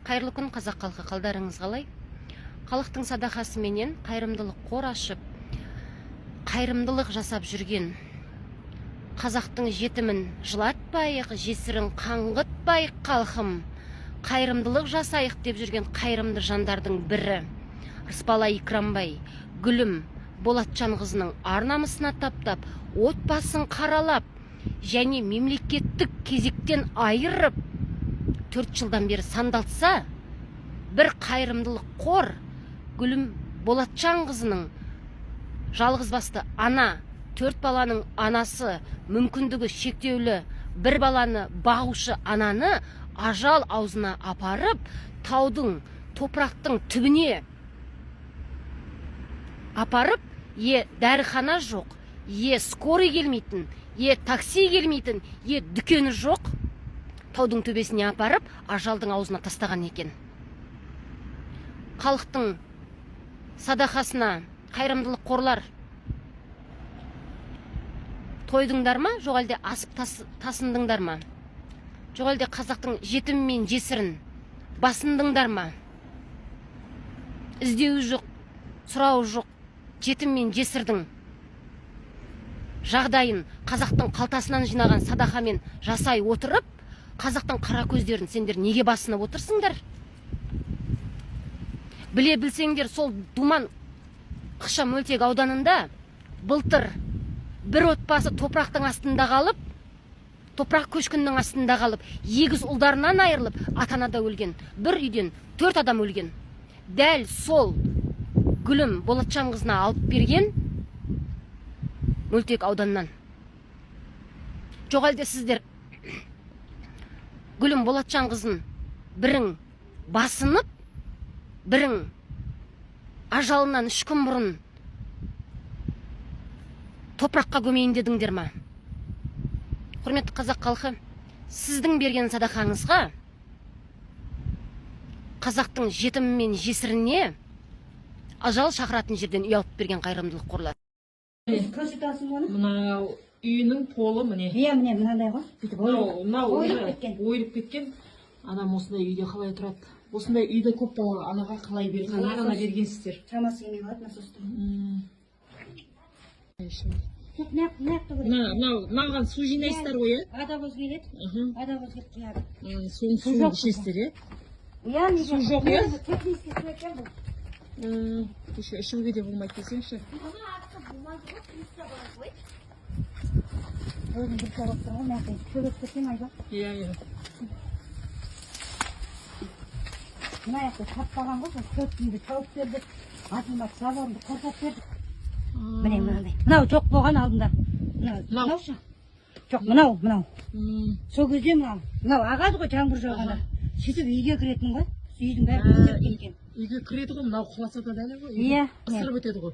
Қайырлы күн, қазақ халқы, қалдарыңыз қалай? Халықтың садақасы менен қайырымдылық қор ашып, қайырымдылық жасап жүрген қазақтың жетімін жылатпайық, жесірін қаңғытпайық халқым. Қайырымдылық жасайық деп жүрген қайырымды жандардың бірі Рыспала Икрамбай Гүлім Болатжанқызының ар-намысына таптап, отбасын қаралап, және мемлекеттік кезектен айырып 4 жылдан бері сандалтса, бір қайырымдылық қор Гүлім Болатжанқызының жалғызбасты ана, 4 баланың анасы, мүмкіндігі шектеулі бір баланы бағушы ананы ажал аузына апарып, таудың, топырақтың түбіне апарып, дәріхана жоқ, скорый келмейтін, такси келмейтін, дүкені жоқ, таудың төбесіне апарып, ажалдың аузына тастаған екен. Халықтың садақасына қайырымдылық қорлар тойдыңдар ма, жоқ әлде асып тасындыңдар ма? Жоқ әлде қазақтың жетімі мен жесірін басындыңдар ма? Іздеуі жоқ, сұрауы жоқ, жетім мен жесірдің жағдайын қазақтың қалтасынан жинаған садақамен жасай отырып, қазақтың қара көздерін сендер неге басынып отырсыңдар? Біле білсеңдер, сол Думан Ықшам Мөлтек ауданында былтыр бір отбасы топырақтың астында қалып, топырақ көшкіннің астында қалып, егіз ұлдарынан айырылып, ата-анада өлген. Бір үйден 4 адам өлген. Дәл сол Гүлім Болатжанқызына алып берген Мөлтек ауданнан. Жоқ әлде сіздер Гүлім Болатжанқызын бірің басынып, бірің ажалынан 3 күн бұрын топыраққа көмейін дедіңдер ма? Құрметті қазақ халқы, сіздің берген садақаңызға қазақтың жетімі мен жесіріне ажал шақыратын жерден үй алып берген қайырымдылық қорлар. Көрсетасың оны? Мынау үйінің полы міне. Міне мынандай ғой. Мынау ойылып кеткен. Анам осындай үйде қалай тұрады? Осындай үйде көп бала анаға қалай берген? Ана бергенсіздер. Шамасы емей қалады, насосты. Маған су жинайсыздар ғой, Адавоз келеді. Адавоз келіп құяды. Суын ішесіздер, Су жоқ, Технический су екен бұл. Ішуге де болмайды десеңші. Өзің бір қарап тұр ғой, мәкең. Шөліп кетсең айға. Мына яқты таппаған ғой, көп үйді тауып бердік. Атылмақ сабырымды қорқап бердік. Міне мынандай. Мынау жоқ болған алдында. Мынау ша. Жоқ, мынау. Сол кезде мынау ағады ғой жаңбыр жауғанда. Сөйтіп үйге кіретін ғой. Үйдің бәрі көтеріп кеткен. Үйге кіреді ғой, мынау құласа да дәлі ғой. Иә. Қысырып өтеді ғой.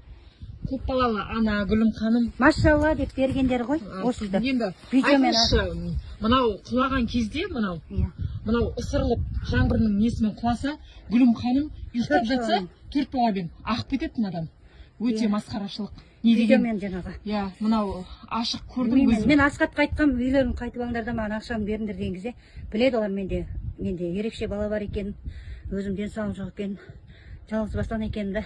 Көп балалы ана Гүлім ханым. Машалла деп бергендер ғой. Осында. Енді айтыңызшы, мынау құлаған кезде мынау ысырылып жаңбырның несімен құласа, Гүлім ханым ұйықтап жатса, 4 баламен ағып кететін адам. Өте масқарашылық. Не деген? Мен жаңағы. Мынау ашық көрдім өзім. Мен Асқатқа айтқам, үйлерін қайтып алыңдар да маған ақшаны беріңдер деген кезде, біледі олар менде ерекше бала бар екен, өзім денсаулығым жоқ екен, жалғыз бастан екенімді.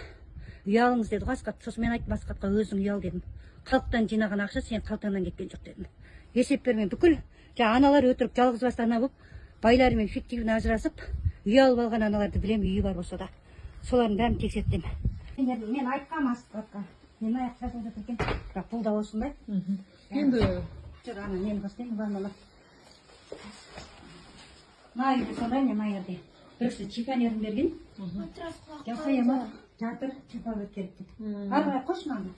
Үй алыңыз деді ғой Асқат. Сосын мен айттым Асқатқа, өзің үй ал дедім. Халықтан жинаған ақша сен қалтаңнан кеткен жоқ дедім. Есеп бермен бүкіл аналар өтірік жалғыз бастан болып, байларымен фиктивно ажырасып, үй алып алған аналарды білем, үйі бар болса да. Солардың бәрін тексерттім. Мен айтқам Асқатқа. Мен аяқ жазылып жатыр екен. Бірақ бұл да осындай. Енді жүр ана мен бастаймын ваннаны. Мына үйде сондай, мен мына жерде. Бірісі чеканерін берген. Жасай жатыр, чекап өткеріп дейді. Арғай қош маңды.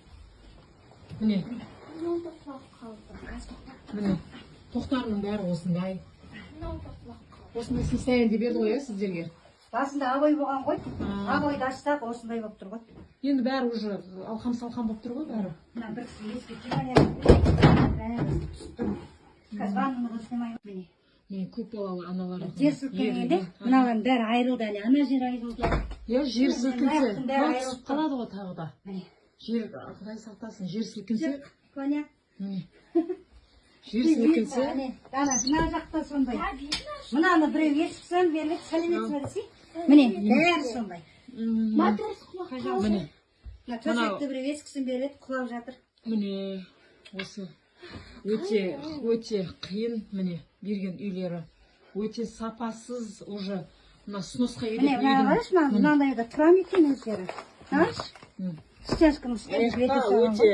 Міне. Тоқтарының бәрі осындай. Осындай состояние берді ғой, сіздерге? Басында абай болған ғой. Абайды ашсақ осындай болып тұр ғой. Енді бәрі уже алқам-салқам болып тұр ғой бәрі. Мына бірісі ескі чеканерін берген. Қазір ваннаны қосылмаймын. Көп балалы аналар. Жер сілкінгенде мыналардың бәрі айырылды, әлі ана жер айырылды. Жер сілкінсе, түсіп қалады ғой тағы да. Жер, Құдай сақтасын, жер сілкінсе. жер сілкінсе мына жақта сондай. Мынаны біреу естісем беріледі, сәлеметсіз бе десе. Міне, бәрі сондай. міне Мына төсекті біреу ескісін береді, құлап жатыр. міне осы өте қиын міне берген үйлері өте сапасыз уже мына сносқа Міне, келетін мына қарашы, мынандайда тұра ма екен өздері. Қарашы, стяжканы істеп, өте